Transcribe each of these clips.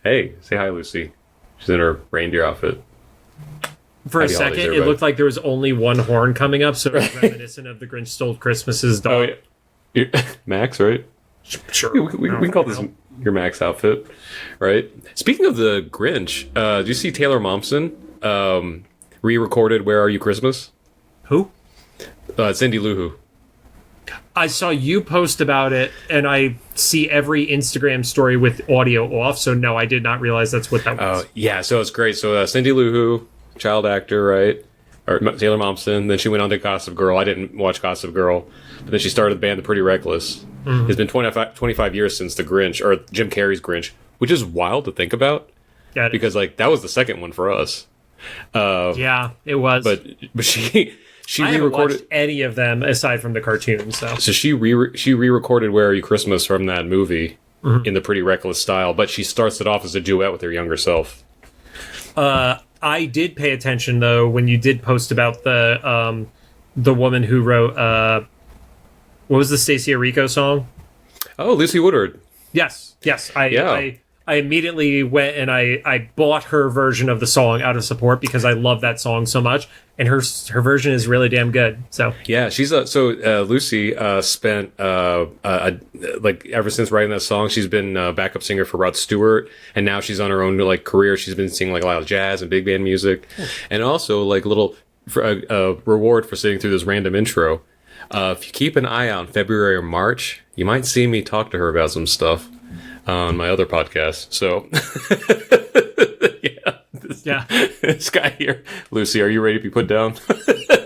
Hey, say hi, Lucy. She's in her reindeer outfit. For a second, it looked like there was only one horn coming up, so it was reminiscent of the Grinch Stole Christmas's dog. Oh, yeah. Max, right? Sure. We can call this your Max outfit, right? Speaking of the Grinch, do you see Taylor Momsen re-recorded "Where Are You Christmas"? Who? Cindy Lou Who. I saw you post about it, and I see every Instagram story with audio off, so no, I did not realize that's what that was. Yeah, so it's great. So Cindy Lou Who, child actor, right? Or Taylor Momsen. Then she went on to Gossip Girl. I didn't watch Gossip Girl. But then she started the band The Pretty Reckless. Mm-hmm. It's been 25 years since The Grinch, or Jim Carrey's Grinch, which is wild to think about. Yeah, because like that was the second one for us. Yeah, it was. But she I haven't re-recorded watched any of them aside from the cartoons. So she re-recorded "Where Are You Christmas" from that movie in the Pretty Reckless style, but she starts it off as a duet with her younger self. I did pay attention though when you did post about the woman who wrote what was the Stacey Aurico song? Oh, Lucy Woodard. Yes. I immediately went and I bought her version of the song out of support because I love that song so much, and her version is really damn good. So yeah, she's Lucy spent like ever since writing that song, she's been a backup singer for Rod Stewart, and now she's on her own like career. She's been singing like a lot of jazz and big band music, and also like little reward for sitting through this random intro. If you keep an eye out in February or March, you might see me talk to her about some stuff on my other podcast. So this guy here, Lucy, are you ready to be put down?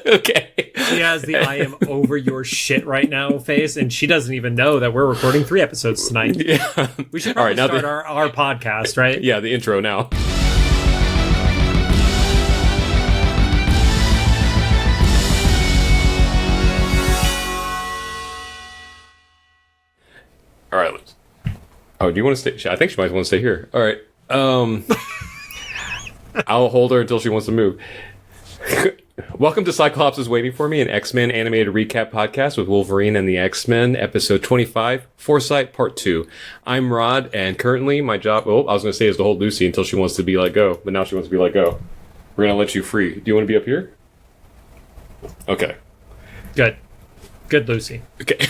Okay. She has the "I am over your shit right now" face, and she doesn't even know that we're recording 3 episodes tonight. Yeah, we should probably start our podcast, right? Yeah, the intro now. All right, Lucy. Oh, do you want to stay? I think she might want to stay here. All right. I'll hold her until she wants to move. Welcome to Cyclops is Waiting for Me, an X-Men animated recap podcast with Wolverine and the X-Men, episode 25, Foresight, part 2. I'm Rod, and currently my job, I was going to say is to hold Lucy until she wants to be let go, but now she wants to be let go. We're going to let you free. Do you want to be up here? Okay. Good, Lucy. Okay.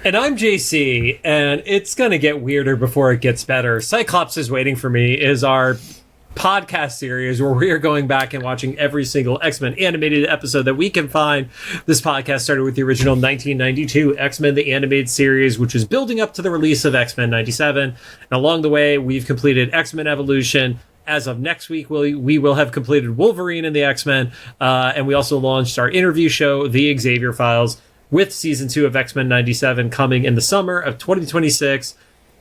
And I'm JC, and it's going to get weirder before it gets better. Cyclops is Waiting for Me is our podcast series where we are going back and watching every single X-Men animated episode that we can find. This podcast started with the original 1992 X-Men the Animated Series, which is building up to the release of X-Men 97. And along the way, we've completed X-Men Evolution. As of next week, we will have completed Wolverine and the X-Men. And we also launched our interview show, The Xavier Files, with season 2 of X-Men 97 coming in the summer of 2026.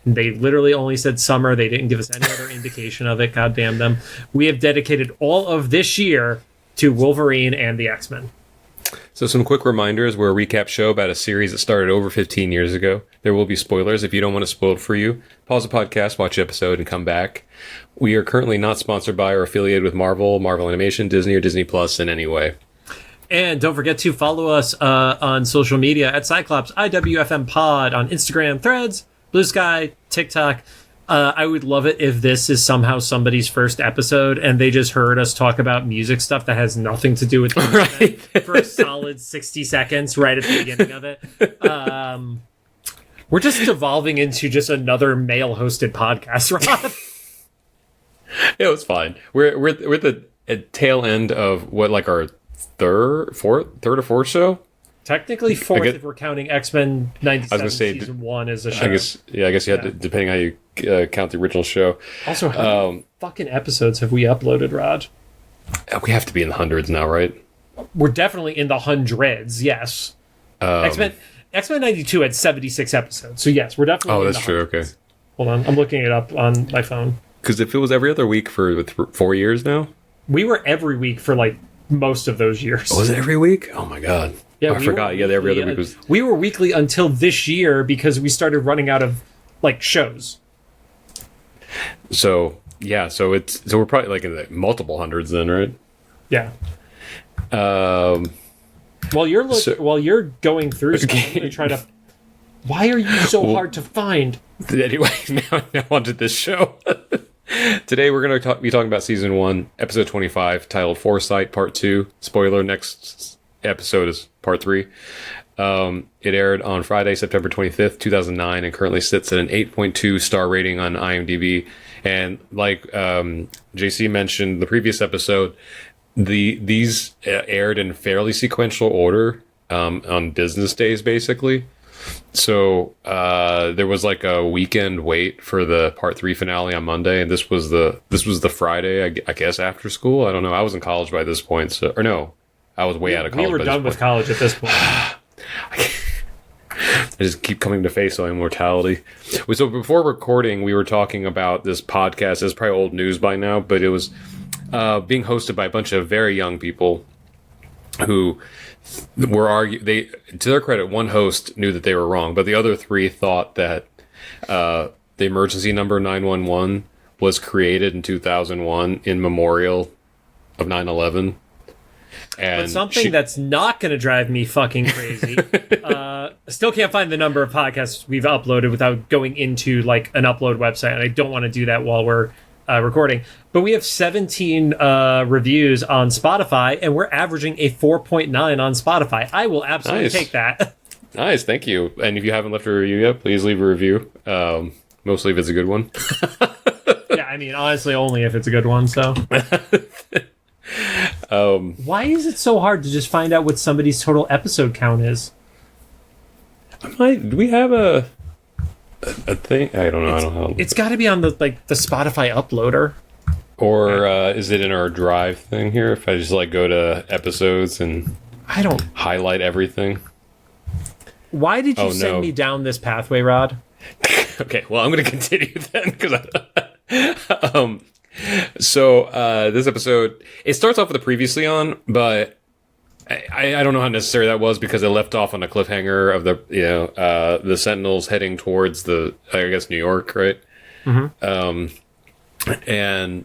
They literally only said summer. They didn't give us any other indication of it. God damn them. We have dedicated all of this year to Wolverine and the X-Men. So some quick reminders. We're a recap show about a series that started over 15 years ago. There will be spoilers. If you don't want it spoiled for you, pause the podcast, watch the episode, and come back. We are currently not sponsored by or affiliated with Marvel Animation, Disney, or Disney Plus in any way. And don't forget to follow us on social media at Cyclops IWFM Pod on Instagram, Threads, Blue Sky, TikTok. I would love it if this is somehow somebody's first episode and they just heard us talk about music stuff that has nothing to do with right. For a solid 60 seconds right at the beginning of it. We're just devolving into just another male-hosted podcast, Rob. It was fine. We're at the tail end of what, like our third or fourth show? Technically fourth if we're counting X-Men 97 season 1 as a show. I guess you had to, depending how you count the original show. Also, how many fucking episodes have we uploaded, Rod? We have to be in the hundreds now, right? We're definitely in the hundreds, yes. X-Men 92 had 76 episodes, so yes, we're definitely in the true, hundreds. okay. Hold on, I'm looking it up on my phone. Because if it was every other week for 4 years now? We were every week for, like, most of those years. Was it every week? Oh my god. Yeah, I forgot. Yeah, every other week was. We were weekly until this year because we started running out of like shows. So we're probably like in the multiple hundreds then, right? Yeah. While you're going through stuff, I'm gonna try to Why are you so hard to find? Anyway, now onto this show. Today we're going to be talking about Season 1, Episode 25, titled Foresight, Part 2. Spoiler, next episode is Part 3. It aired on Friday, September 25th, 2009, and currently sits at an 8.2 star rating on IMDb. And like JC mentioned in the previous episode, these aired in fairly sequential order on business days, basically. So there was like a weekend wait for the Part 3 finale on Monday, and this was the Friday, I guess, after school. I don't know. I was in college by this point, so, or no, I was way out of college. We were done with college at this point. I just keep coming to face on immortality. So before recording, we were talking about this podcast. It's probably old news by now, but it was being hosted by a bunch of very young people who were arguing. To their credit, one host knew that they were wrong, but the other three thought that the emergency number 911 was created in 2001 in memorial of 9/11. But something that's not going to drive me fucking crazy. Still can't find the number of podcasts we've uploaded without going into like an upload website, and I don't want to do that while we're recording. But we have 17 reviews on Spotify, and we're averaging a 4.9 on Spotify. I will absolutely take that. Nice, thank you. And if you haven't left a review yet, please leave a review. Mostly if it's a good one. Yeah, I mean, honestly, only if it's a good one. So. Why is it so hard to just find out what somebody's total episode count is? Do we have a thing? I don't know. I don't know. It's got to be on the Spotify uploader. Or is it in our drive thing here? If I just go to episodes and highlight everything. Why did you send me down this pathway, Rod? Okay, well, I'm going to continue then because So this episode, it starts off with a previously on, but I don't know how necessary that was because it left off on a cliffhanger of the Sentinels heading towards New York, right? Mm-hmm. And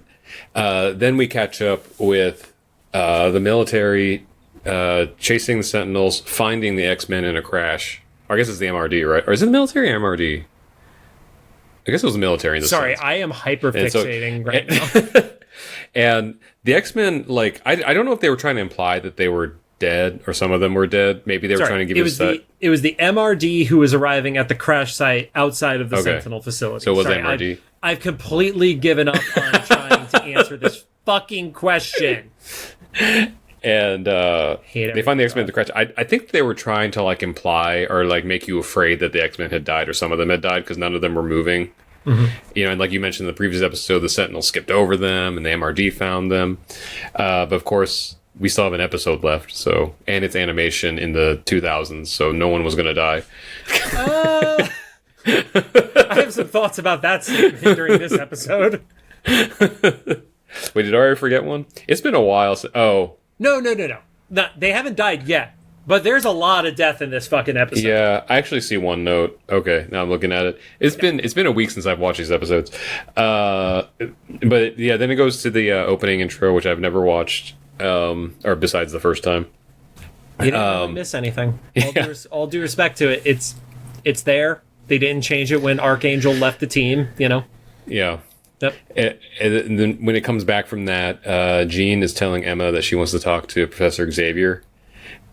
then we catch up with the military chasing the Sentinels, finding the X-Men in a crash. Or I guess it's the MRD, right? Or is it the military or MRD? I guess it was the military in this sense. I am hyper-fixating right now. And the X-Men, I don't know if they were trying to imply that they were dead or some of them were dead. Maybe they were trying to give us that. It was the MRD who was arriving at the crash site outside of the Sentinel facility. So it was MRD. I've completely given up on trying to answer this fucking question. And they find the X-Men in the crash. I think they were trying to imply or make you afraid that the X-Men had died or some of them had died because none of them were moving. Mm-hmm. And like you mentioned in the previous episode, the Sentinels skipped over them and the MRD found them. But of course, we still have an episode left. And it's animation in the 2000s, so no one was going to die. I have some thoughts about that statement during this episode. Wait, did I already forget one? It's been a while. No. They haven't died yet. But there's a lot of death in this fucking episode. Yeah, I actually see one note. Okay, now I'm looking at it. It's been a week since I've watched these episodes. But yeah, then it goes to the opening intro, which I've never watched, or besides the first time. You didn't really miss anything. All due respect to it, it's there. They didn't change it when Archangel left the team. Yeah. Yep. And then when it comes back from that, Jean is telling Emma that she wants to talk to Professor Xavier.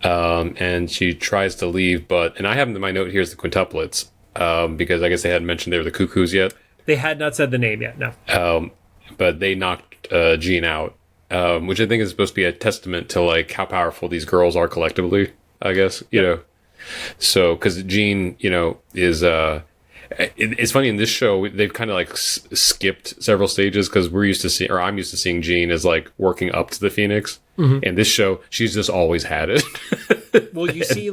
And she tries to leave, and I have in my note here is the quintuplets, because I guess they hadn't mentioned they were the Cuckoos yet. They had not said the name yet, no. But they knocked Jean out, which I think is supposed to be a testament to how powerful these girls are collectively, I guess, So, because Jean, is... It's funny in this show they've kind of skipped several stages because I'm used to seeing Jean as working up to the Phoenix. Mm-hmm. In this show, she's just always had it. Well, you see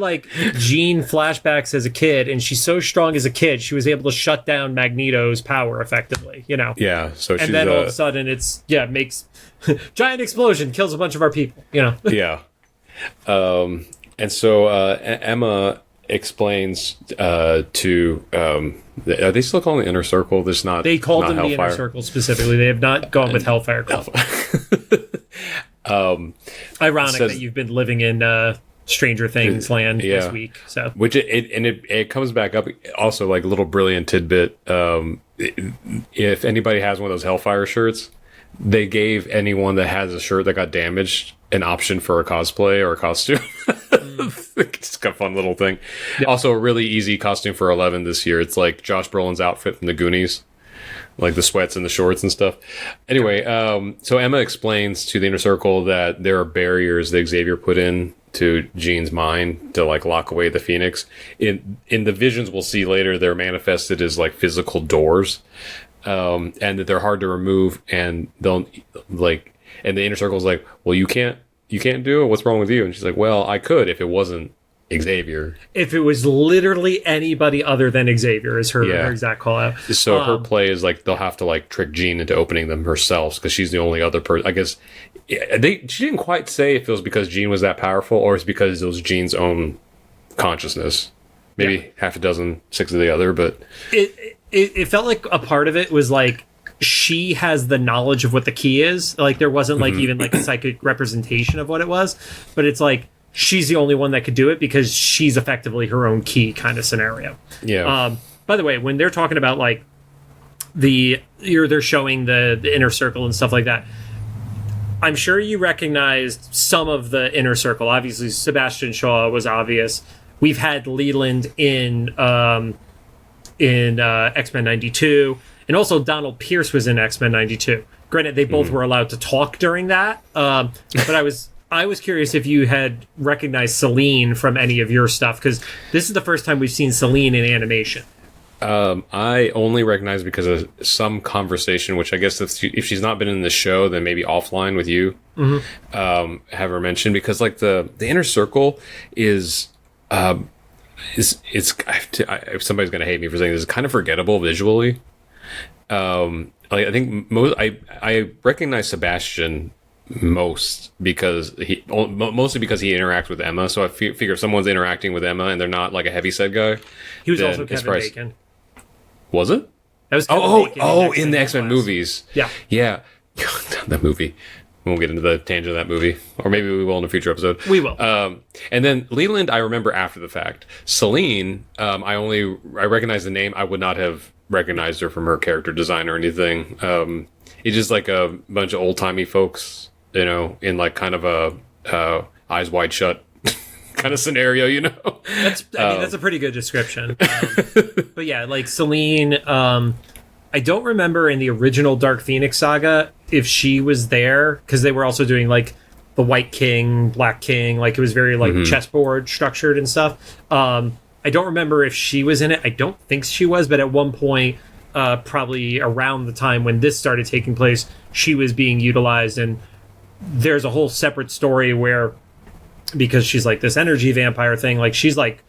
Jean flashbacks as a kid, and she's so strong as a kid, she was able to shut down Magneto's power effectively. Yeah. So and then all of a sudden makes giant explosion, kills a bunch of our people. Yeah. And so Emma explains to are they still calling the Inner Circle? They called them the Inner Circle specifically. They have not gone with Hellfire Club. Ironic that you've been living in Stranger Things land this week. So, which it comes back up also like a little brilliant tidbit. If anybody has one of those Hellfire shirts, they gave anyone that has a shirt that got damaged an option for a cosplay or a costume. It's a fun little thing. Yep. Also, a really easy costume for 11 this year. It's like Josh Brolin's outfit from the Goonies, like the sweats and the shorts and stuff. Anyway, so Emma explains to the Inner Circle that there are barriers that Xavier put in to Jean's mind to like lock away the Phoenix. In the visions we'll see later, they're manifested as like physical doors, and that they're hard to remove. And they'll like, and the Inner Circle's like, well, you can't do it. What's wrong with you? And she's like, well, I could if it wasn't Xavier. If it was literally anybody other than Xavier is her exact call out. So her play is like they'll have to like trick Jean into opening them herself because she's the only other person. I guess she didn't quite say if it was because Jean was that powerful or it's because it was Jean's own consciousness. Maybe half a dozen, 6 of the other, but it felt like a part of it was like she has the knowledge of what the key is. Like there wasn't like even like a psychic representation of what it was, but it's like she's the only one that could do it because she's effectively her own key kind of scenario. Yeah. By the way, when they're talking about like they're showing the Inner Circle and stuff like that, I'm sure you recognized some of the Inner Circle. Obviously, Sebastian Shaw was obvious. We've had Leland in X-Men 92, and also Donald Pierce was in X-Men 92. Granted, they both were allowed to talk during that, but I was curious if you had recognized Selene from any of your stuff, because this is the first time we've seen Selene in animation. I only recognize because of some conversation, which I guess if she's not been in the show, then maybe offline with you, have her mentioned, because like the Inner Circle is if somebody's gonna hate me for saying this, it's kind of forgettable visually. Like I think I recognize Sebastian mostly because he interacts with Emma. So I figure if someone's interacting with Emma and they're not like a heavyset guy, he was also Kevin Bacon. Was it? That was Kevin Bacon in the X-Men movies. Yeah. That movie. We won't get into the tangent of that movie, or maybe we will in a future episode. We will. And then Leland, I remember after the fact. Selene, I recognize the name. I would not have recognized her from her character design or anything. It's just like a bunch of old timey folks, you know, in like kind of a eyes wide shut kind of scenario, you know. That's a pretty good description. But yeah, like Selene. I don't remember in the original Dark Phoenix saga if she was there, because they were also doing like the White King, Black King, like it was very like chessboard structured and stuff. I don't remember if she was in it. I don't think she was, but at one point, probably around the time when this started taking place, she was being utilized. And there's a whole separate story where, because she's like this energy vampire thing, like she's like,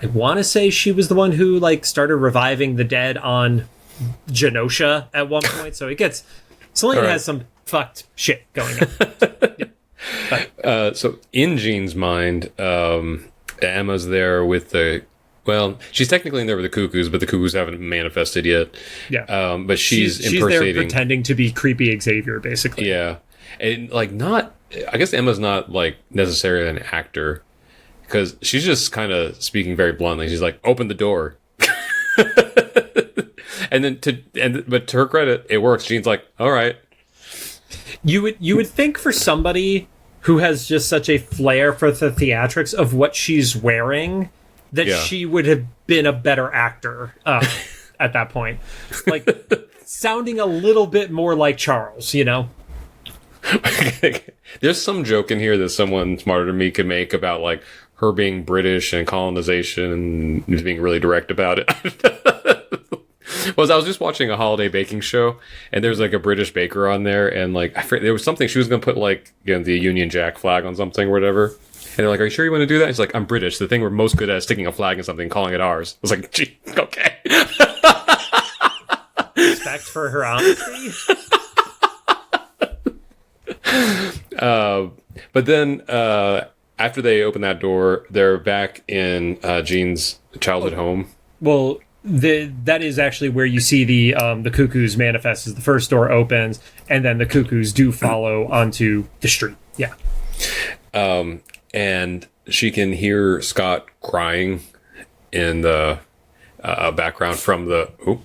I want to say she was the one who like started reviving the dead on Genosha at one point. So it gets, Selene has some fucked shit going on. So in Jean's mind, Emma's there with she's technically in there with the Cuckoos, but the Cuckoos haven't manifested yet. Yeah. But she's impersonating, there pretending to be creepy Xavier, basically. Yeah. And like I guess Emma's not like necessarily an actor, because she's just kind of speaking very bluntly. She's like, open the door. But to her credit, it works. Jean's like, all right. You would think for somebody who has just such a flair for the theatrics of what she's wearing, that she would have been a better actor at that point. Like, sounding a little bit more like Charles, you know? There's some joke in here that someone smarter than me could make about like her being British and colonization and being really direct about it. I was just watching a holiday baking show, and there's like a British baker on there, and like there was something she was gonna put like, you know, the Union Jack flag on something or whatever, and they're like, "Are you sure you want to do that?" He's like, "I'm British. The thing we're most good at is sticking a flag in something and calling it ours." I was like, "Gee, okay." Respect for her honesty. But then after they open that door, they're back in Jean's childhood home. Well, that is actually where you see the Cuckoos manifest, as the first door opens, and then the Cuckoos do follow onto the street. Yeah. and she can hear Scott crying in the background from the. Oop,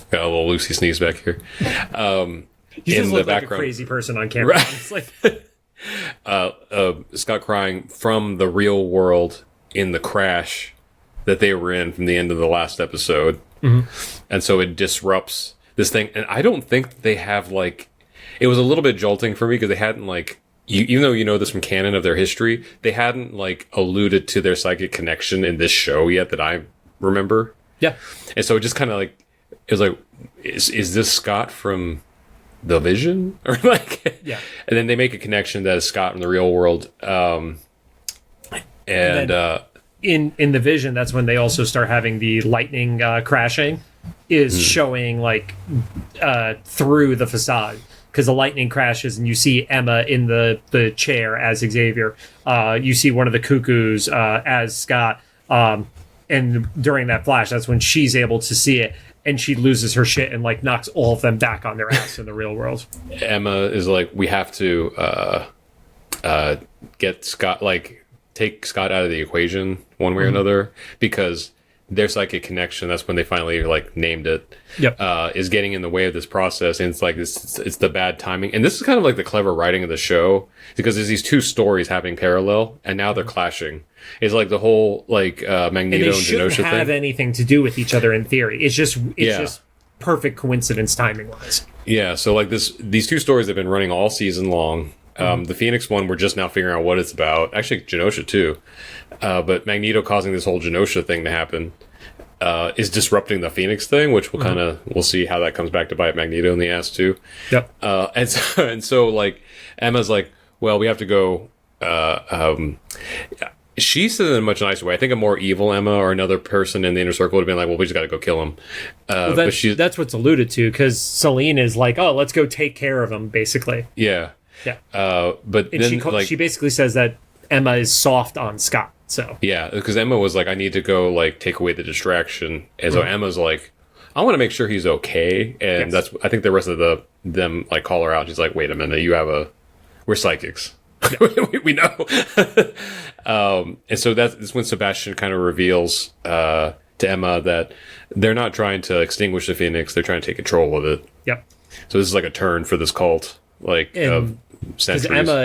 got a little Lucy sneeze back here. You just look like a crazy person on camera. Right. It's like Scott crying from the real world in the crash that they were in from the end of the last episode. And so it disrupts this thing. And I don't think they have, like, it was a little bit jolting for me because they hadn't, like, even though you know this from canon of their history, they hadn't, like, alluded to their psychic connection in this show yet that I remember. Yeah. And so it just kind of, like, it was like, is this Scott from the Vision? Or, like, yeah. And then they make a connection that is Scott from the real world. In the Vision, that's when they also start having the lightning crashing is showing, like, through the facade. Because the lightning crashes and you see Emma in the chair as Xavier. You see one of the cuckoos as Scott. And during that flash, that's when she's able to see it. And she loses her shit and, like, knocks all of them back on their ass in the real world. Emma is like, we have to get Scott, like, take Scott out of the equation one way or another, because their psychic connection, that's when they finally, like, named it, is getting in the way of this process. And it's like, it's the bad timing. And this is kind of like the clever writing of the show, because there's these two stories happening parallel, and now they're clashing. It's like the whole, like, Magneto and they shouldn't Genosha have thing. anything to do with each other in theory. It's just perfect coincidence timing wise. Yeah, so, like, these two stories have been running all season long. The Phoenix one, we're just now figuring out what it's about. Actually, Genosha too. But Magneto causing this whole Genosha thing to happen is disrupting the Phoenix thing, which we'll see how that comes back to bite Magneto in the ass too. Yep. And so like Emma's like, well, we have to go. She said it in a much nicer way. I think a more evil Emma or another person in the inner circle would have been like, well, we just got to go kill him. Well, but that's what's alluded to, because Selene is like, oh, let's go take care of him, basically. Yeah. Yeah. But and then she basically says that Emma is soft on Scott. So yeah, because Emma was like, I need to go, like, take away the distraction. And so Emma's like, I want to make sure he's okay. And that's, I think the rest of them like call her out. She's like, wait a minute, we're psychics. Yeah. we know. And so that's when Sebastian kind of reveals to Emma that they're not trying to extinguish the Phoenix. They're trying to take control of it. Yep. So this is like a turn for this cult, like, of centuries. Because Emma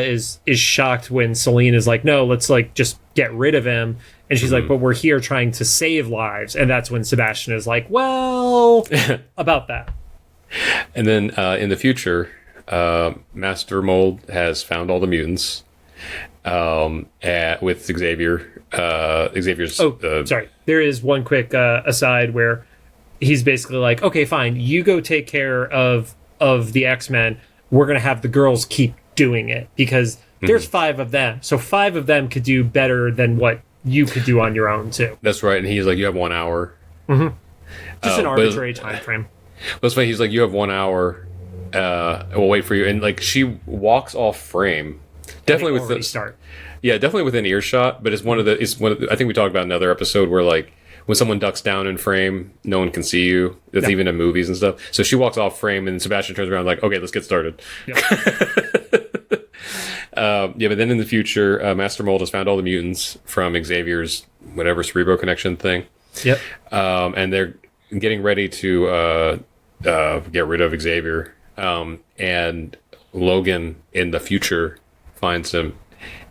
is shocked when Selene is like, no, let's, like, just get rid of him. And she's like, but we're here trying to save lives. And that's when Sebastian is like, well, about that. And then in the future, Master Mold has found all the mutants with Xavier. Xavier's. Sorry. There is one quick aside where he's basically like, okay, fine, you go take care of the X-Men. We're going to have the girls keep doing it because there's 5 of them. So 5 of them could do better than what you could do on your own, too. That's right. And he's like, you have 1 hour. Just an arbitrary time frame. But it's funny. He's like, you have 1 hour. We'll wait for you. And, like, she walks off frame. Definitely with the start. Yeah, definitely within earshot. But it's one of the. I think we talked about another episode where, like, when someone ducks down in frame, no one can see you. That's even in movies and stuff. So she walks off frame, and Sebastian turns around like, okay, let's get started. Yep. But then in the future, Master Mold has found all the mutants from Xavier's whatever Cerebro connection thing. Yep. And they're getting ready to get rid of Xavier. And Logan in the future finds him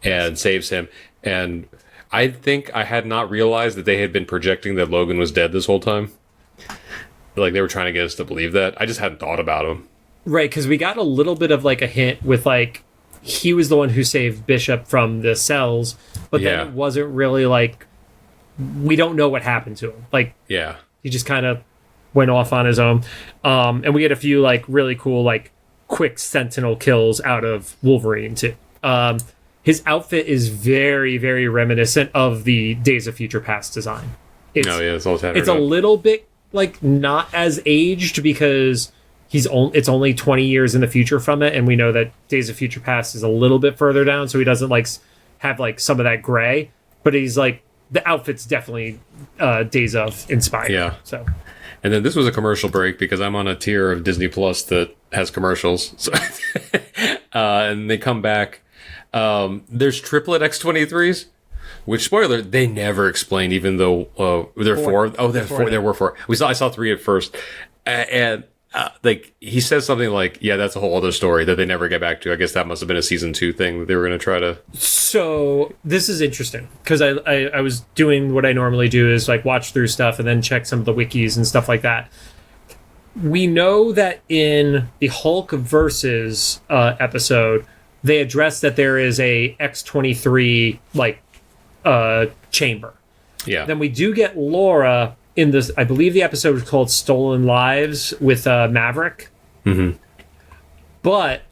and saves him. And I think I had not realized that they had been projecting that Logan was dead this whole time. Like, they were trying to get us to believe that. I just hadn't thought about him. Right, because we got a little bit of, like, a hint with, like, he was the one who saved Bishop from the cells, but then it wasn't really, like, we don't know what happened to him. Like, he just kind of went off on his own. And we get a few, like, really cool, like, quick Sentinel kills out of Wolverine, too. His outfit is very, very reminiscent of the Days of Future Past design. It's a little bit, like, not as aged because it's only 20 years in the future from it, and we know that Days of Future Past is a little bit further down, so he doesn't, like, have, like, some of that gray, but he's, like, the outfit's definitely Days of inspired. Yeah. So. And then this was a commercial break because I'm on a tier of Disney Plus that has commercials. So and they come back. There's triplet X-23s, which, spoiler, they never explained, even though there are four. Oh, there's four. There were four. I saw three at first. And like he says something like, yeah, that's a whole other story that they never get back to. I guess that must have been a season 2 thing that they were going to try to. So this is interesting because I was doing what I normally do is like watch through stuff and then check some of the wikis and stuff like that. We know that in the Hulk versus episode, they address that there is a X-23 like chamber. Yeah. Then we do get Laura in this. I believe the episode is called "Stolen Lives" with Maverick. Mm-hmm. But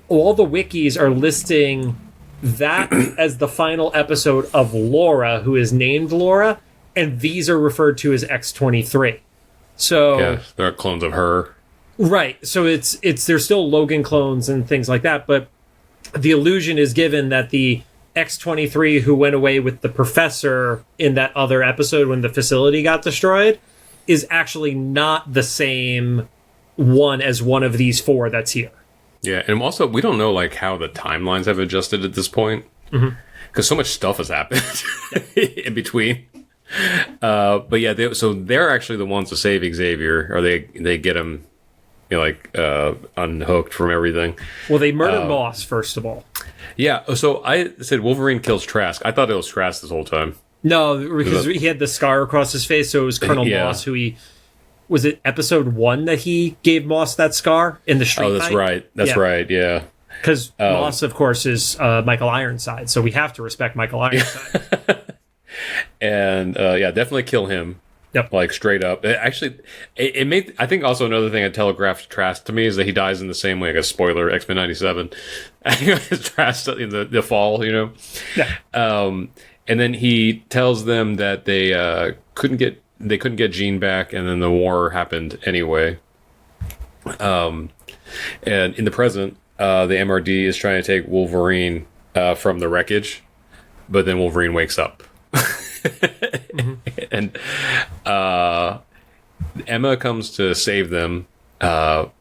all the wikis are listing that as the final episode of Laura, who is named Laura, and these are referred to as X-23. So yeah, there are clones of her. Right. So it's there's still Logan clones and things like that, but the illusion is given that the X-23 who went away with the professor in that other episode when the facility got destroyed is actually not the same one as one of these four that's here. Yeah, and also we don't know like how the timelines have adjusted at this point because so much stuff has happened in between. But yeah, they're actually the ones to save Xavier, or they get him, you know, like unhooked from everything. Well, they murdered Moss first of all. Yeah. So I said Wolverine kills Trask. I thought it was Trask this whole time. No, because he had the scar across his face, so it was Colonel Moss who he. Was it episode 1 that he gave Moss that scar in the street? Oh, that's fight? right. That's right. Yeah. Because Moss, of course, is Michael Ironside, so we have to respect Michael Ironside. And definitely kill him. Yep. Like straight up. It made. I think also another thing that telegraphed Trask to me is that he dies in the same way. Like a spoiler, X-Men '97. Trask in the fall, you know. Yeah. And then he tells them that they couldn't get Jean back, and then the war happened anyway. And in the present, the MRD is trying to take Wolverine from the wreckage, but then Wolverine wakes up. And Emma comes to save them, but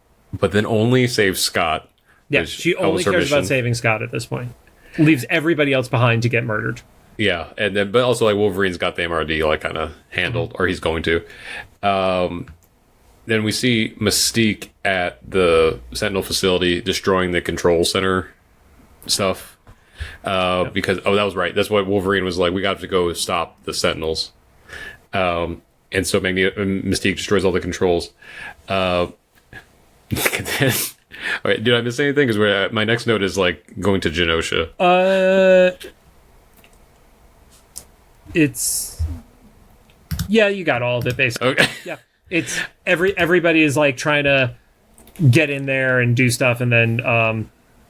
then only saves Scott. Yeah, she only cares about saving Scott at this point. Leaves everybody else behind to get murdered. Yeah, and then but also like Wolverine's got the MRD like kind of handled, or he's going to. Then we see Mystique at the Sentinel facility destroying the control center stuff. Because that was right. That's what Wolverine was like. We got to go stop the Sentinels. And so Mystique destroys all the controls. All right, did I miss anything? Because my next note is like going to Genosha. It's you got all of it basically. Okay. Yeah, it's everybody is like trying to get in there and do stuff, and then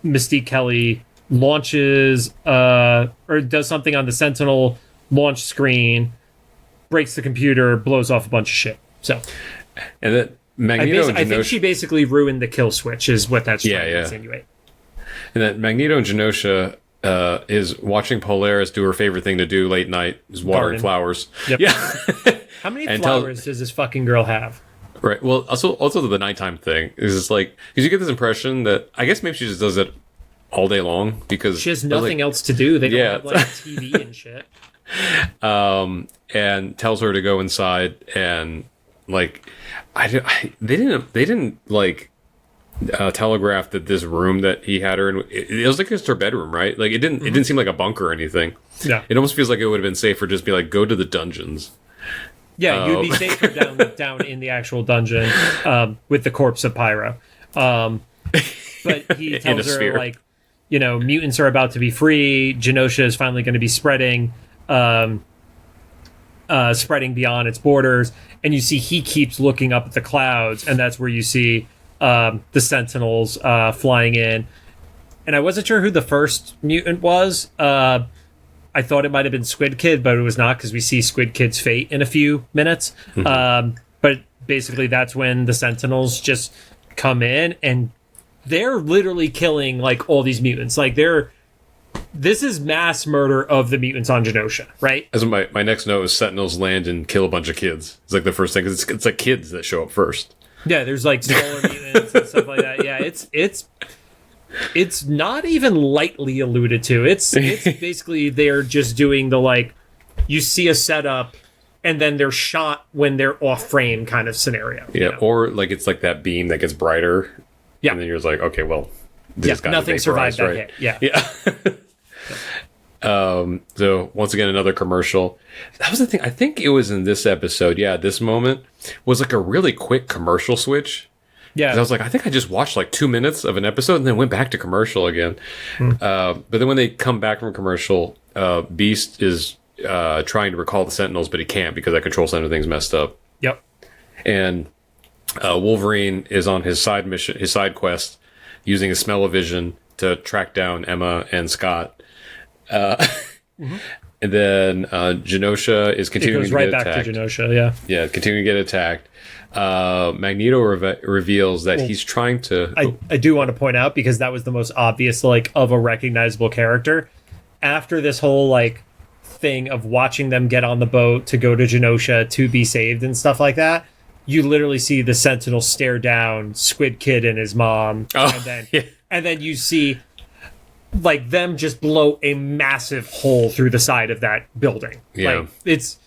Mystique Kelly launches or does something on the Sentinel launch screen, breaks the computer, blows off a bunch of shit. So, and then Magneto and Genosha, I think she basically ruined the kill switch, is what that's trying to insinuate. And then Magneto and Genosha is watching Polaris do her favorite thing to do late night, is watering flowers. Yep. Yeah. How many flowers does this fucking girl have? Right. Well, also the nighttime thing is just like, because you get this impression that I guess maybe she just does it all day long because she has nothing else to do. They don't have like TV and shit. And tells her to go inside, and like they didn't like telegraph that this room that he had her in, it was like just her bedroom, right? Like it didn't seem like a bunker or anything. Yeah, it almost feels like it would have been safer just be like, go to the dungeons. Yeah, you'd be safer down in the actual dungeon with the corpse of Pyro. But he tells her sphere. Like, you know, mutants are about to be free. Genosha is finally going to be spreading beyond its borders, and you see he keeps looking up at the clouds, and that's where you see the Sentinels flying in. And I wasn't sure who the first mutant was. I thought it might have been Squid Kid, but it was not, because we see Squid Kid's fate in a few minutes. But basically that's when the Sentinels just come in, and they're literally killing like all these mutants. Like this is mass murder of the mutants on Genosha, right? As my next note is Sentinels land and kill a bunch of kids. It's like the first thing, because it's like kids that show up first. Yeah, there's like smaller mutants and stuff like that. Yeah, It's not even lightly alluded to. It's basically they're just doing the like, you see a setup and then they're shot when they're off frame kind of scenario. Yeah, you know? Or like it's like that beam that gets brighter. Yeah. And then you're just like, okay, well, this got nothing survived that hit. Yeah. So once again, another commercial. That was the thing. I think it was in this episode. Yeah, this moment was like a really quick commercial switch. Yeah. I was like, I think I just watched like 2 minutes of an episode and then went back to commercial again. But then when they come back from commercial, Beast is trying to recall the Sentinels, but he can't because that control center thing's messed up. Yep. And Wolverine is on his side mission, his side quest, using his smell-o-vision to track down Emma and Scott. And then Genosha is continuing to get attacked. It goes right back to Genosha, yeah. Yeah, continuing to get attacked. Magneto reveals that he's trying to... I do want to point out, because that was the most obvious, like, of a recognizable character. After this whole, like, thing of watching them get on the boat to go to Genosha to be saved and stuff like that, you literally see the Sentinel stare down Squid Kid and his mom, and then you see like them just blow a massive hole through the side of that building. Yeah, like, it's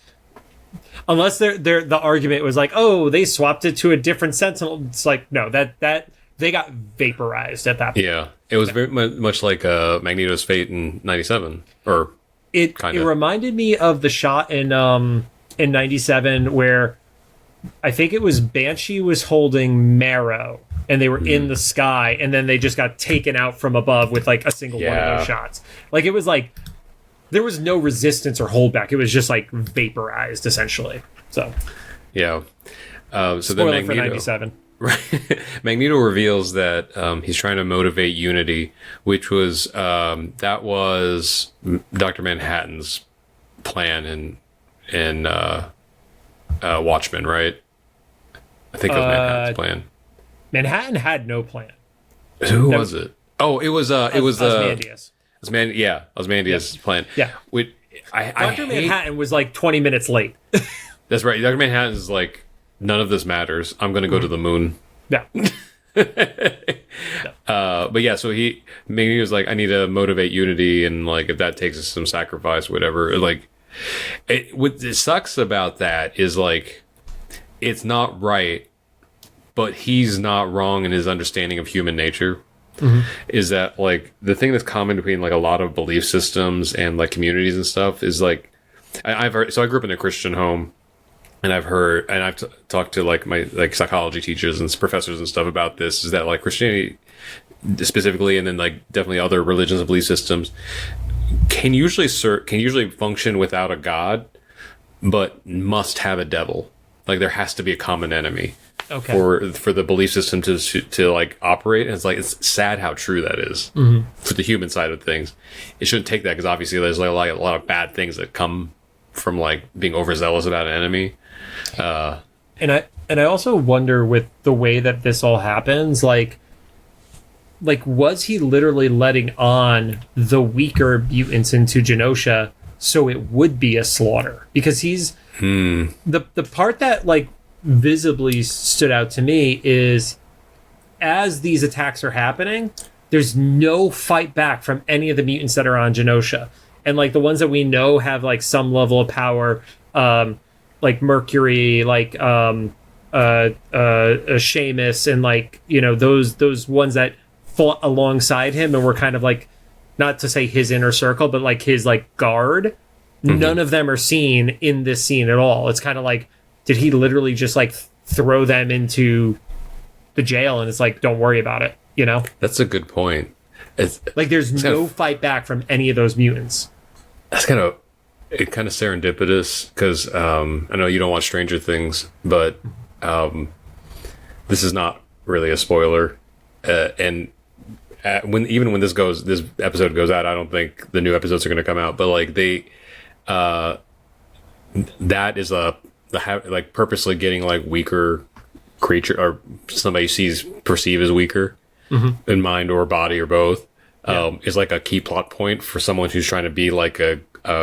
unless the argument was like, oh, they swapped it to a different Sentinel. It's like, no, that they got vaporized at that point. Yeah, it was very much like Magneto's fate in '97, or it reminded me of the shot in '97 where I think it was Banshee was holding Marrow and they were in the sky and then they just got taken out from above with like a single one of those shots. Like it was like there was no resistance or holdback. It was just like vaporized essentially. So yeah. So spoiler then for '97. Right. Magneto reveals that he's trying to motivate unity, which was that was Dr. Manhattan's plan in Watchmen, right? I think that was Manhattan's plan. Manhattan had no plan. Who was it? Oh, it was Ozymandias. Ozymandias' plan. Yeah. Dr. Manhattan was like 20 minutes late. That's right. Dr. Manhattan is like, none of this matters. I'm going to go to the moon. Yeah. But yeah, so Magneto was like, I need to motivate unity, and like if that takes some sacrifice, whatever. Like, what sucks about that is like, it's not right, but he's not wrong in his understanding of human nature. Is that like the thing that's common between like a lot of belief systems and like communities and stuff is like, I've heard. So I grew up in a Christian home. And I've heard, and I've talked to like my like psychology teachers and professors and stuff about this, is that like Christianity specifically, and then like definitely other religions and belief systems can usually function without a god, but must have a devil. Like there has to be a common enemy for the belief system to like operate. And it's like, it's sad how true that is for the human side of things. It shouldn't take that, because obviously there's like a lot of bad things that come from like being overzealous about an enemy. And I also wonder, with the way that this all happens, like was he literally letting on the weaker mutants into Genosha so it would be a slaughter? Because he's the part that like visibly stood out to me is, as these attacks are happening, there's no fight back from any of the mutants that are on Genosha. And like the ones that we know have like some level of power, like Mercury, like Seamus, and like, you know, those ones that fought alongside him and were kind of like, not to say his inner circle, but like his like guard. None of them are seen in this scene at all. It's kind of like, did he literally just like throw them into the jail and it's like, don't worry about it, you know? That's a good point. It's like there's no fight back from any of those mutants. That's kind of serendipitous, because I know you don't watch Stranger Things, but this is not really a spoiler. And when this episode goes out, I don't think the new episodes are going to come out. But like that is like purposely getting like weaker creature, or somebody perceive as weaker in mind or body or both. Is like a key plot point for someone who's trying to be like a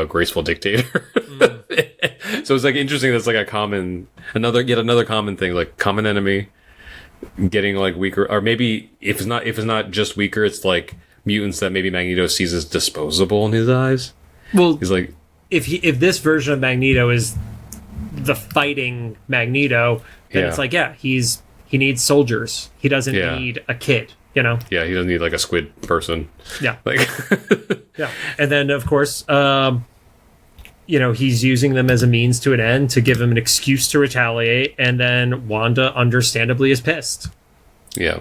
graceful dictator. So it's like interesting. That's like yet another common thing, like common enemy, getting like weaker, or maybe if it's not just weaker, it's like mutants that maybe Magneto sees as disposable in his eyes. Well, He's like, if this version of Magneto is the fighting Magneto, then Yeah. it's like, he needs soldiers. He doesn't Yeah. need a kid, you know? yeah, he doesn't need like a squid person. Yeah. Like, Yeah. And then, of course, he's using them as a means to an end to give him an excuse to retaliate. And then Wanda, understandably, is pissed. yeah.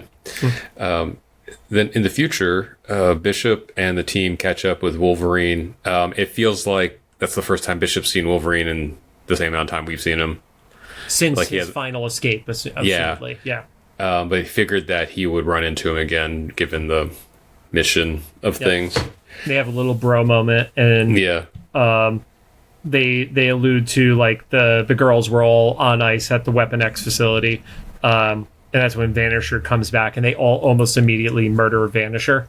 Then in the future, Bishop and the team catch up with Wolverine. It feels like that's the first time Bishop's seen Wolverine in the same amount of time we've seen him. Since Like he his has- final escape, assumedly. Yeah. But he figured that he would run into him again, given the mission of things. They have a little bro moment, and Yeah. they allude to like the girls were all on ice at the Weapon X facility, and that's when Vanisher comes back, and they all almost immediately murder Vanisher.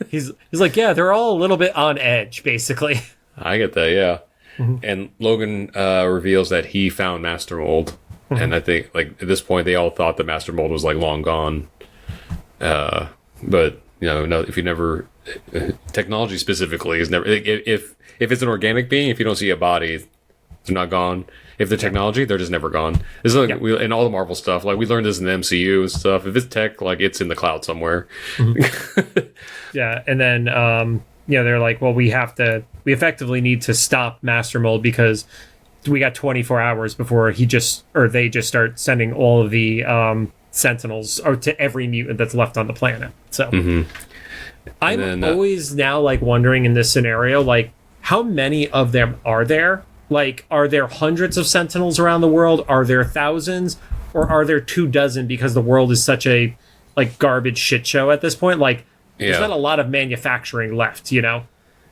He's like, yeah, they're all a little bit on edge, basically. I get that, yeah. And Logan reveals that he found Master Mold. And I think, like, at this point, they all thought the Master Mold was, like, long gone. But, no, if you never... technology specifically is never... If it's an organic being, if you don't see a body, they're not gone. If they're technology, they're just never gone. This is like in all the Marvel stuff, like, we learned this in the MCU and stuff. If it's tech, like, it's in the cloud somewhere. Yeah, and then they're like, well, we effectively need to stop Master Mold because we got 24 hours before they just start sending all of the Sentinels or to every mutant that's left on the planet. So I'm always now like wondering in this scenario, like, how many of them are there? Like, are there hundreds of Sentinels around the world? Are there thousands? Or are there 24 because the world is such a like garbage shit show at this point? Like, there's not a lot of manufacturing left, you know?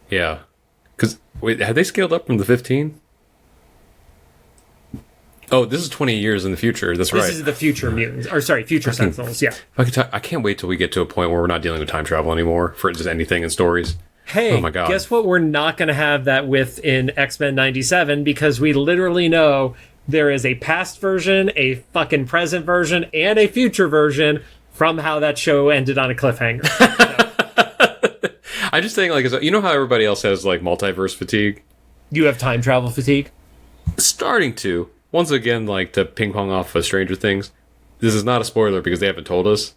Yeah. Because, wait, have they scaled up from the 15? Oh, this is 20 years in the future. That's right. This is the future mutants. Or, sorry, future Sentinels, yeah. I can't wait till we get to a point where we're not dealing with time travel anymore for just anything in stories. Hey, oh my God. Guess what we're not going to have that with in X-Men 97? Because we literally know there is a past version, a fucking present version, and a future version from how that show ended on a cliffhanger. I just think, like, you know how everybody else has, like, multiverse fatigue? You have time travel fatigue? Starting to. Once again, like, to ping pong off of Stranger Things, this is not a spoiler because they haven't told us.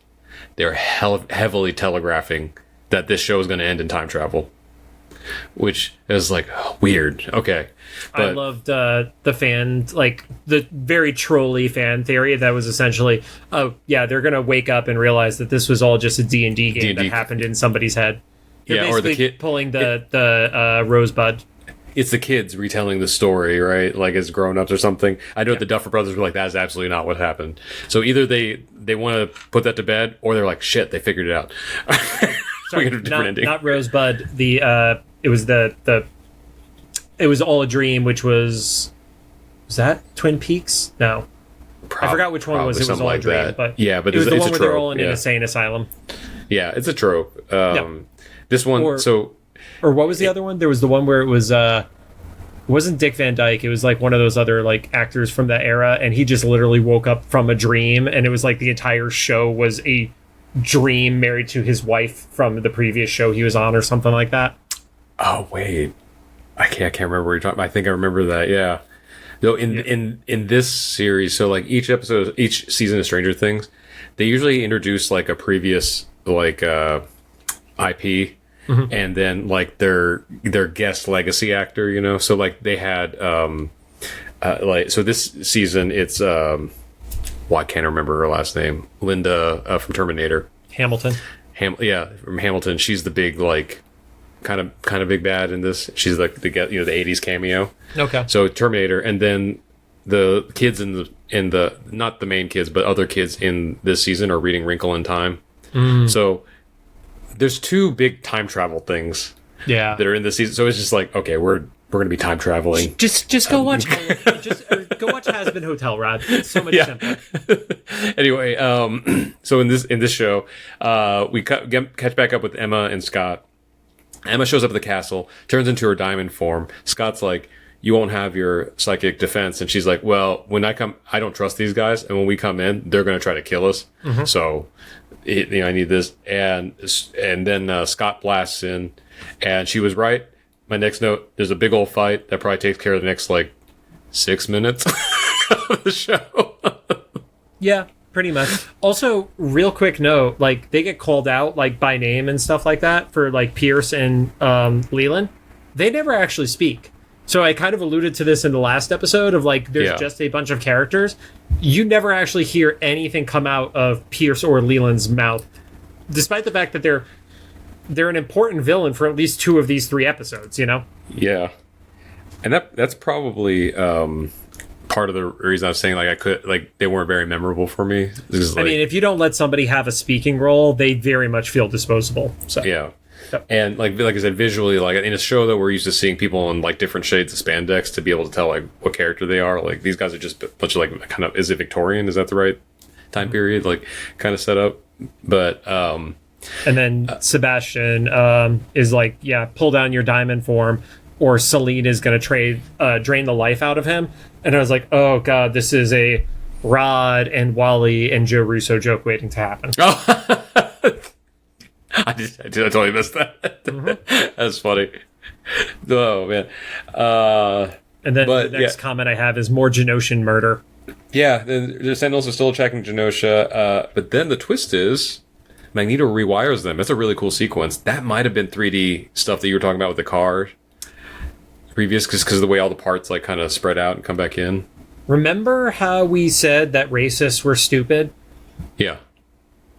They're heavily telegraphing that this show is going to end in time travel. Which is, like, weird. Okay. But I loved the fan, like, the very trolly fan theory that was essentially, oh, yeah, they're going to wake up and realize that this was all just a D&D game that happened in somebody's head. You're or the kid pulling the Rosebud. It's the kids retelling the story, right? Like as grown-ups or something. I know the Duffer Brothers were like, that's absolutely not what happened. So either they want to put that to bed, or they're like, shit, they figured it out. Sorry, not Rosebud. It was all a dream, which was that Twin Peaks? No. I forgot which one was. It was all a dream, that. But yeah, but it was the one where trope. they're all in an insane asylum. Yeah, it's a trope. This one, or what was the other one? There was the one where it was it wasn't Dick Van Dyke. It was like one of those other like actors from that era, and he just literally woke up from a dream, and it was like the entire show was a dream married to his wife from the previous show he was on, or something like that. Oh wait, I can't remember what you're talking about. I think I remember that. Yeah. Though in this series, so like each season of Stranger Things, they usually introduce like a previous like IP. Mm-hmm. And then like their guest legacy actor, you know, so like they had so this season it's I can't remember her last name, Linda from Terminator, Hamilton. From Hamilton. She's the big like kind of big bad in this. She's like the 80s cameo. Okay. So Terminator, and then the kids in the not the main kids but other kids in this season are reading Wrinkle in Time. So there's two big time travel things that are in this season. So it's just like, okay, we're going to be time traveling. Just go watch go watch Has-Been Hotel, Rod. It's so much simpler. Anyway, so in this show, we catch back up with Emma and Scott. Emma shows up at the castle, turns into her diamond form. Scott's like, you won't have your psychic defense. And she's like, well, when I come, I don't trust these guys. And when we come in, they're going to try to kill us. So, I need this. And then Scott blasts in, and she was right. My next note, there's a big old fight that probably takes care of the next, 6 minutes of the show. Yeah, pretty much. Also, real quick note, they get called out, by name and stuff like that for, Pierce and Leland. They never actually speak. So I kind of alluded to this in the last episode of, there's just a bunch of characters. You never actually hear anything come out of Pierce or Leland's mouth, despite the fact that they're an important villain for at least 2 of these 3 episodes, Yeah. And that's probably part of the reason I was saying they weren't very memorable for me. I mean, if you don't let somebody have a speaking role, they very much feel disposable. So yeah. And like I said, visually, in a show that we're used to seeing people in different shades of spandex to be able to tell what character they are. These guys are just a bunch of kind of, is it Victorian? Is that the right time period? Kind of set up. But and then Sebastian is pull down your diamond form, or Celine is going to drain the life out of him. And I was like, oh god, this is a Rod and Wally and Joe Russo joke waiting to happen. Oh. I totally missed that. That's funny. Oh man. And then the next comment I have is more Genosian murder. Yeah, the Sentinels are still attacking Genosha, but then the twist is Magneto rewires them. That's a really cool sequence. That might have been 3D stuff that you were talking about with the car previous, because of the way all the parts kind of spread out and come back in. Remember how we said that racists were stupid? Yeah.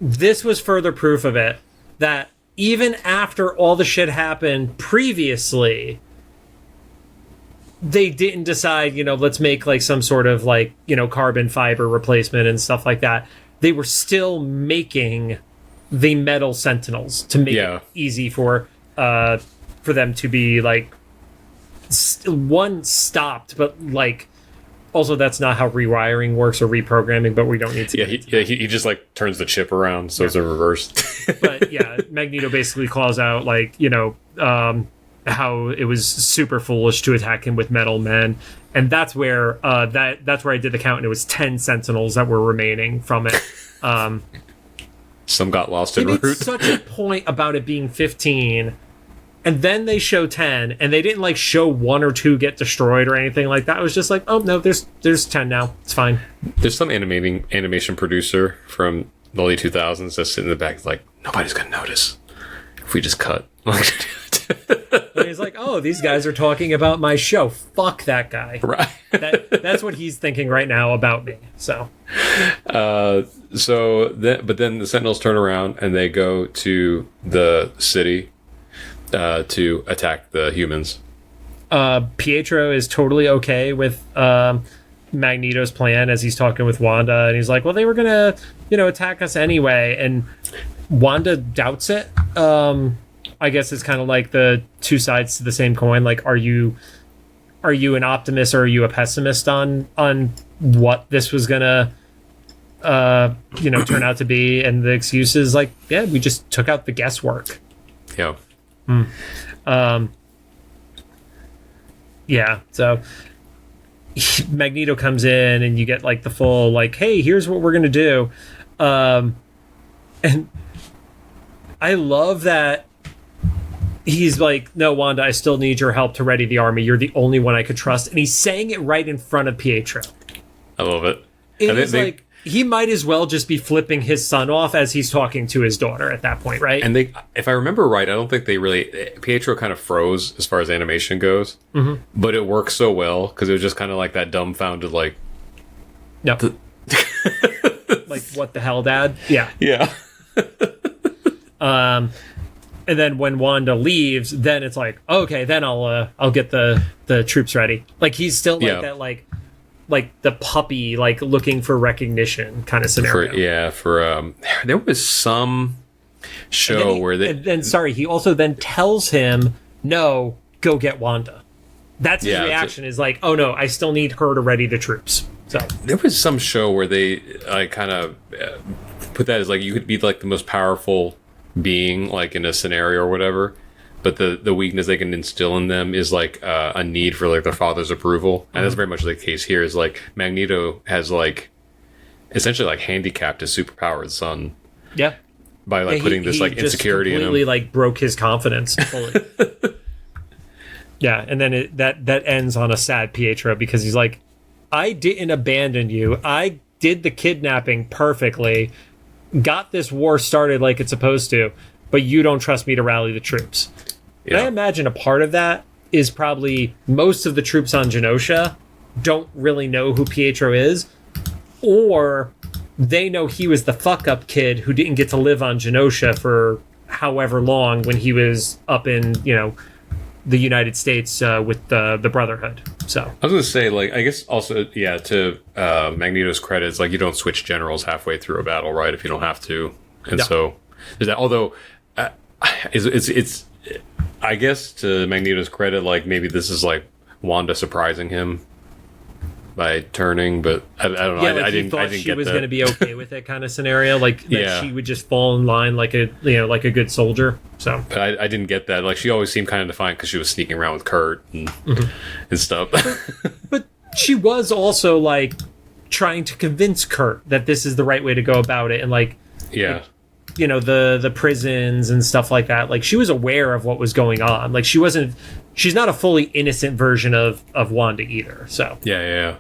This was further proof of it. That even after all the shit happened previously, they didn't decide, let's make some sort of carbon fiber replacement and stuff like that. They were still making the metal Sentinels to make it easy for them to be one stopped, but also that's not how rewiring works or reprogramming, but we don't need to. He just turns the chip around so it's a reverse. But Magneto basically calls out how it was super foolish to attack him with metal men, and that's where that's where I did the count, and it was 10 Sentinels that were remaining from it. Some got lost en route. He made such a point about it being 15. And then they show 10, and they didn't show 1 or 2 get destroyed or anything like that. It was just oh no, there's 10 now. It's fine. There's some animation producer from the late 2000s that's sitting in the back nobody's gonna notice if we just cut. And he's oh, these guys are talking about my show. Fuck that guy. Right. That's what he's thinking right now about me. So. But then the Sentinels turn around and they go to the city. To attack the humans. Pietro is totally okay with Magneto's plan as he's talking with Wanda, and he's well, they were gonna, attack us anyway, and Wanda doubts it. I guess it's kind of the 2 sides to the same coin. Are you an optimist or are you a pessimist on what this was gonna turn out to be? And the excuse is we just took out the guesswork. Yeah. So Magneto comes in and you get the full hey, here's what we're gonna do, and I love that he's no, Wanda, I still need your help to ready the army. You're the only one I could trust, and he's saying it right in front of Pietro. I love it. It's he might as well just be flipping his son off as he's talking to his daughter at that point, right? And if I remember right, I don't think they really... Pietro kind of froze as far as animation goes. Mm-hmm. But it works so well, because it was just kind of that dumbfounded, Yep. What the hell, Dad? Yeah. Yeah. And then when Wanda leaves, then it's okay, then I'll get the troops ready. He's still that, the puppy looking for recognition kind of scenario. There was some show where they he also then tells him, no, go get Wanda. That's his reaction is oh no, I still need her to ready the troops. So there was some show where they kind of put that as you could be the most powerful being in a scenario or whatever, but the weakness they can instill in them is like a need for like their father's approval, and that's very much the case here. Is like Magneto has like essentially like handicapped his superpowered son. Yeah. By like putting this like insecurity in him. Completely like broke his confidence fully. Yeah, and then that ends on a sad Pietro because he's like, I didn't abandon you. I did the kidnapping perfectly, got this war started like it's supposed to, but you don't trust me to rally the troops. Yeah. And I imagine a part of that is probably most of the troops on Genosha don't really know who Pietro is, or they know he was the fuck-up kid who didn't get to live on Genosha for however long when he was up in, the United States with the Brotherhood. So I was going to say, like, I guess also, yeah, to Magneto's credit, it's like you don't switch generals halfway through a battle, right, if you don't have to. And so there's that. Although, it's I guess to Magneto's credit, like, maybe this is, like, Wanda surprising him by turning, but I don't know. Yeah, I didn't get she was going to be okay with it kind of scenario, like that she would just fall in line like a good soldier. So, but I didn't get that. Like she always seemed kind of defiant because she was sneaking around with Kurt and stuff. But she was also like trying to convince Kurt that this is the right way to go about it, and like the prisons and stuff like that. Like she was aware of what was going on. Like she's not a fully innocent version of Wanda either. So yeah.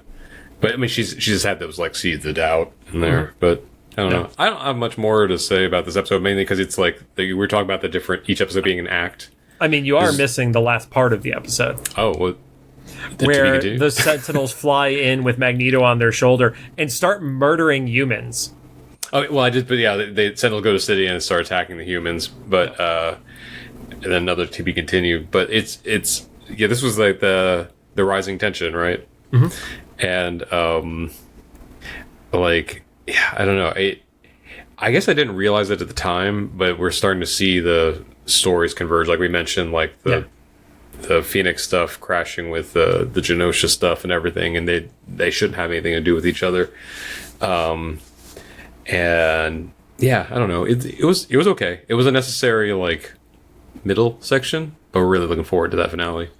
But I mean, she's just had those like seeds of doubt in there. But I don't know. I don't have much more to say about this episode, mainly because it's like we're talking about each episode being an act. I mean, you are missing the last part of the episode. Oh, what? Where the Sentinels fly in with Magneto on their shoulder and start murdering humans. Oh well, but yeah, they Sentinels go to city and start attacking the humans, but and then another to be continued. But it's this was like the rising tension, right? And I don't know. I guess I didn't realize it at the time, but we're starting to see the stories converge. Like we mentioned, like the Phoenix stuff crashing with the Genosha stuff and everything, and they shouldn't have anything to do with each other. And yeah, I don't know. It was okay. It was a necessary like middle section, but we're really looking forward to that finale.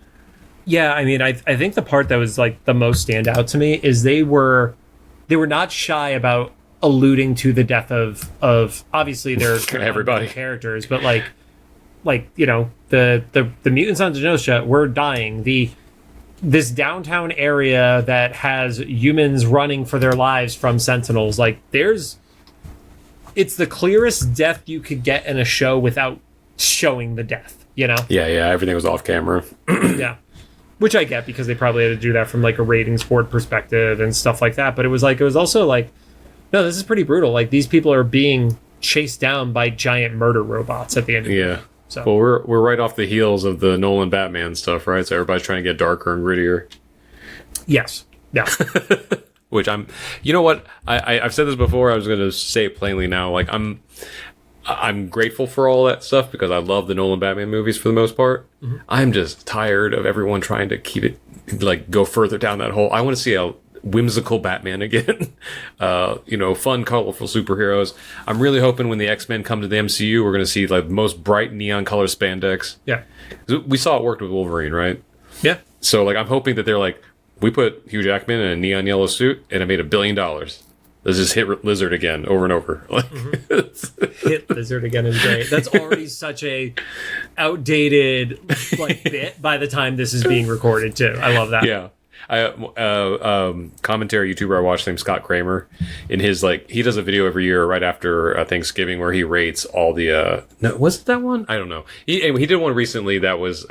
Yeah, I mean, I think the part that was like the most standout to me is they were not shy about alluding to the death of obviously their everybody characters, but like the mutants on Genosha were dying. This downtown area that has humans running for their lives from Sentinels, like it's the clearest death you could get in a show without showing the death, Yeah, everything was off camera. Yeah. Which I get because they probably had to do that from like a ratings board perspective and stuff like that. But it was also like, no, this is pretty brutal. Like these people are being chased down by giant murder robots at the end of the day. So. Well, we're right off the heels of the Nolan Batman stuff, right? So everybody's trying to get darker and grittier. Yes. Yeah. Which you know what? I've said this before. I was going to say it plainly now. Like I'm grateful for all that stuff because I love the Nolan Batman movies for the most part. I'm just tired of everyone trying to keep it like go further down that hole. I want to see a whimsical Batman again. Fun, colorful superheroes. I'm really hoping when the X-Men come to the MCU, we're going to see like the most bright neon color spandex. Yeah. We saw it worked with Wolverine, right? Yeah. So like I'm hoping that they're like, we put Hugh Jackman in a neon yellow suit and it made $1 billion. Let's just hit Lizard again over and over. Hit Lizard again is great. That's already such a outdated bit by the time this is being recorded too. I love that. Yeah. Commentary YouTuber I watch named Scott Kramer. In his he does a video every year right after Thanksgiving where he rates all the. No, was it that one? I don't know. He did one recently that was.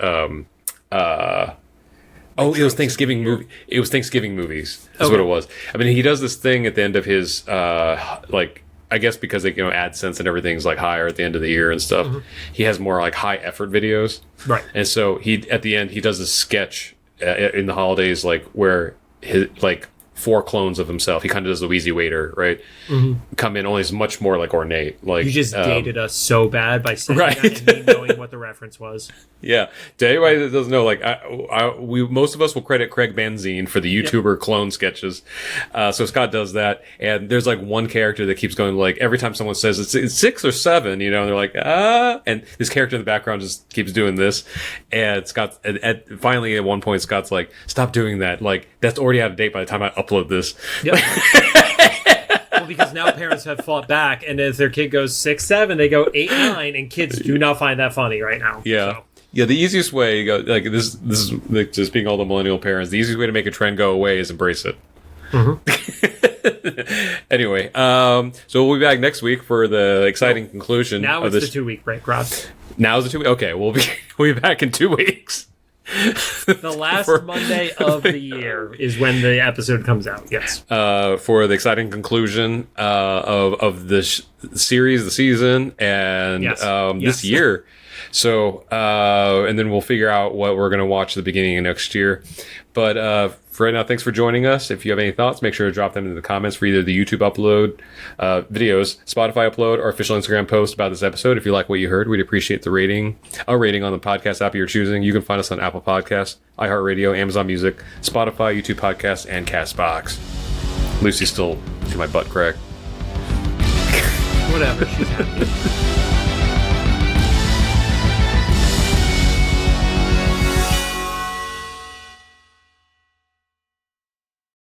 It was Thanksgiving movie. It was Thanksgiving movies. That's what it was. I mean, he does this thing at the end of his I guess because AdSense and everything's like higher at the end of the year and stuff. He has more like high effort videos, right? And so at the end he does this sketch in the holidays where his 4 clones of himself. He kind of does the Wheezy Waiter, right? Come in, only is much more like ornate. Like You just dated us so bad by saying Right. that and me knowing what the reference was. Yeah. To anybody that doesn't know, like most of us will credit Craig Benzine for the YouTuber clone sketches. So Scott does that, and there's like one character that keeps going, like every time someone says it's 6 or 7, you know, and they're like and this character in the background just keeps doing this, and Scott finally at one point Scott's like, stop doing that, like that's already out of date by the time I upload this. Yep. Well, because now parents have fought back, and as their kid goes 6, 7, they go 8, 9, and kids do not find that funny right now. Yeah. So. Yeah, the easiest way to go, like this is like, just being all the millennial parents, the easiest way to make a trend go away is embrace it. Anyway, so we'll be back next week for the exciting conclusion. Now of it's this. the 2-week break, Rob. Now's the 2 week. Okay, we'll be back in 2 weeks. The last Monday of the year is when the episode comes out. Yes. For the exciting conclusion of this series, the season, and this year. So, and then we'll figure out what we're going to watch at the beginning of next year. But for right now, thanks for joining us. If you have any thoughts, make sure to drop them in the comments for either the YouTube upload, videos, Spotify upload, or official Instagram post about this episode. If you like what you heard, we'd appreciate a rating on the podcast app you're choosing. You can find us on Apple Podcasts, iHeartRadio, Amazon Music, Spotify, YouTube Podcasts, and CastBox. Lucy's still to my butt crack. Whatever. She's happy.